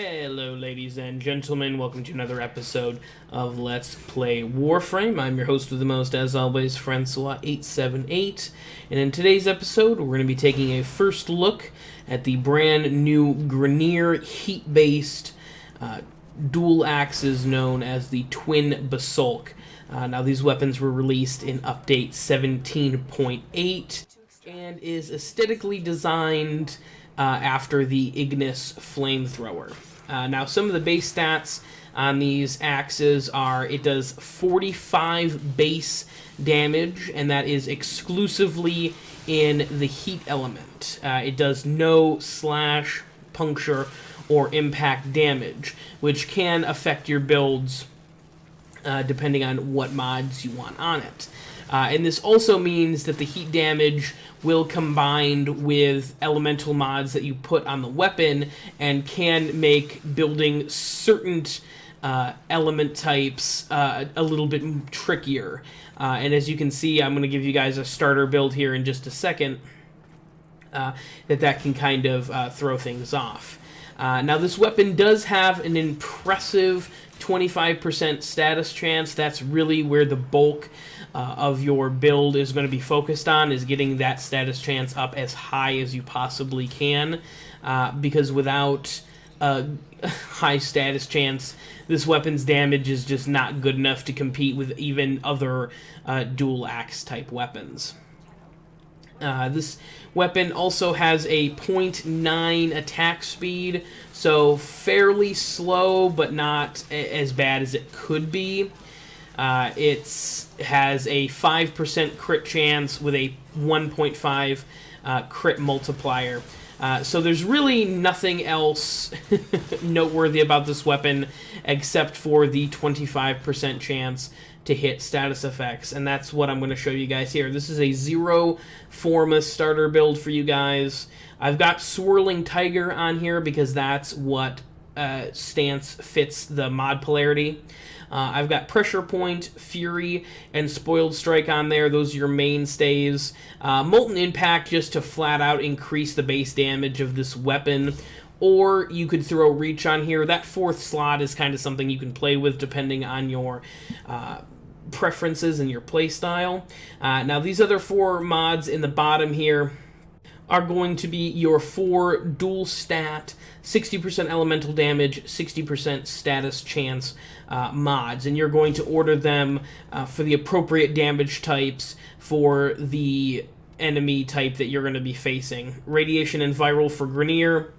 Hello ladies and gentlemen, welcome to another episode of Let's Play Warframe. I'm your host with the most, as always, Francois878, and in today's episode we're going to be taking a first look at the brand new Grineer heat-based dual axes known as the Twin Basolk. Now these weapons were released in update 17.8 and is aesthetically designed after the Ignis flamethrower. Now, some of the base stats on these axes are it does 45 base damage, and that is exclusively in the heat element. It does no slash, puncture, or impact damage, which can affect your builds depending on what mods you want on it. And this also means that the heat damage will combine with elemental mods that you put on the weapon and can make building certain element types a little bit trickier. And as you can see, I'm going to give you guys a starter build here in just a second that can kind of throw things off. Now this weapon does have an impressive 25% status chance. That's really where the bulk of your build is going to be focused on, is getting that status chance up as high as you possibly can, because without a high status chance, this weapon's damage is just not good enough to compete with even other dual axe type weapons. This weapon also has a 0.9 attack speed, so fairly slow, but not as bad as it could be. It has a 5% crit chance with a 1.5 crit multiplier. So there's really nothing else noteworthy about this weapon except for the 25% chance to hit status effects, and that's what I'm going to show you guys here. This is a 0 Forma starter build for you guys. I've got Swirling Tiger on here because that's what stance fits the mod polarity. I've got Pressure Point, Fury, and Spoiled Strike on there. Those are your mainstays. Molten Impact just to flat out increase the base damage of this weapon. Or you could throw Reach on here. That fourth slot is kind of something you can play with depending on your preferences and your playstyle. Now these other four mods in the bottom here are going to be your 4 dual stat, 60% elemental damage, 60% status chance mods, and you're going to order them for the appropriate damage types for the enemy type that you're going to be facing. Radiation and Viral for Grineer,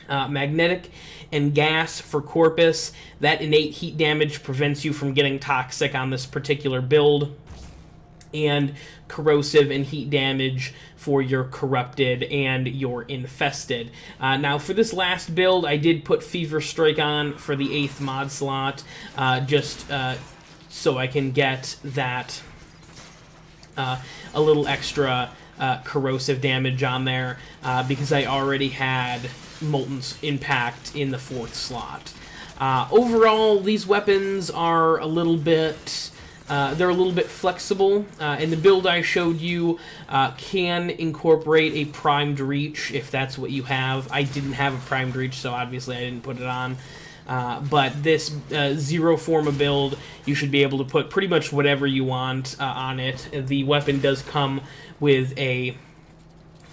Magnetic and Gas for Corpus. That innate heat damage prevents you from getting toxic on this particular build, and Corrosive and Heat damage for your Corrupted and your Infested. Now for this last build, I did put Fever Strike on for the 8th mod slot, just so I can get that a little extra corrosive damage on there, because I already had Molten Impact in the 4th slot. Overall, these weapons are a little bit they're a little bit flexible, and the build I showed you can incorporate a primed reach if that's what you have. I didn't have a primed reach, so obviously I didn't put it on. But this 0 Forma build, you should be able to put pretty much whatever you want on it. The weapon does come with a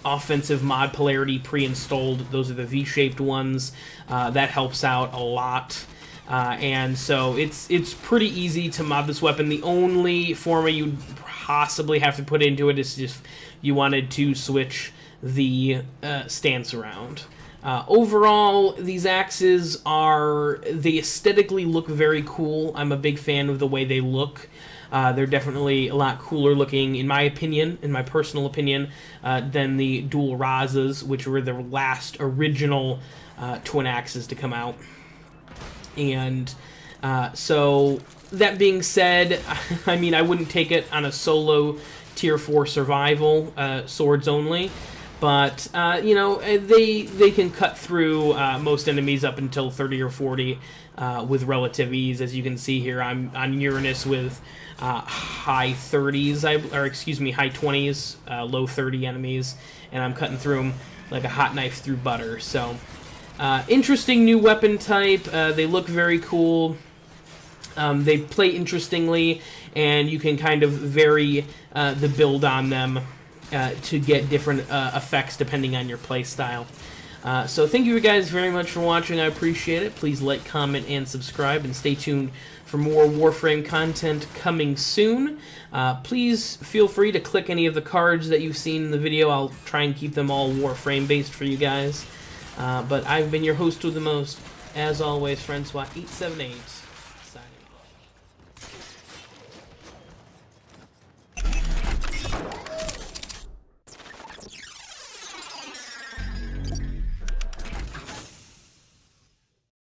offensive mod polarity pre-installed. Those are the V-shaped ones. That helps out a lot. And so it's pretty easy to mod this weapon. The only Forma you'd possibly have to put into it is if you wanted to switch the stance around. Overall, these axes they aesthetically look very cool. I'm a big fan of the way they look. They're definitely a lot cooler looking, in my opinion, in my personal opinion, than the dual Razas, which were the last original twin axes to come out. And so, that being said, I mean, I wouldn't take it on a solo tier 4 survival, swords only, but, you know, they can cut through most enemies up until 30 or 40 with relative ease. As you can see here, I'm on Uranus with high 30s, or excuse me, high 20s, low 30 enemies, and I'm cutting through them like a hot knife through butter. So Interesting new weapon type. They look very cool. They play interestingly, and you can kind of vary the build on them to get different effects depending on your play style. So thank you guys very much for watching. I appreciate it. Please like, comment, and subscribe, and stay tuned for more Warframe content coming soon. Please feel free to click any of the cards that you've seen in the video. I'll try and keep them all Warframe based for you guys. But I've been your host with the most, as always, Francois 878.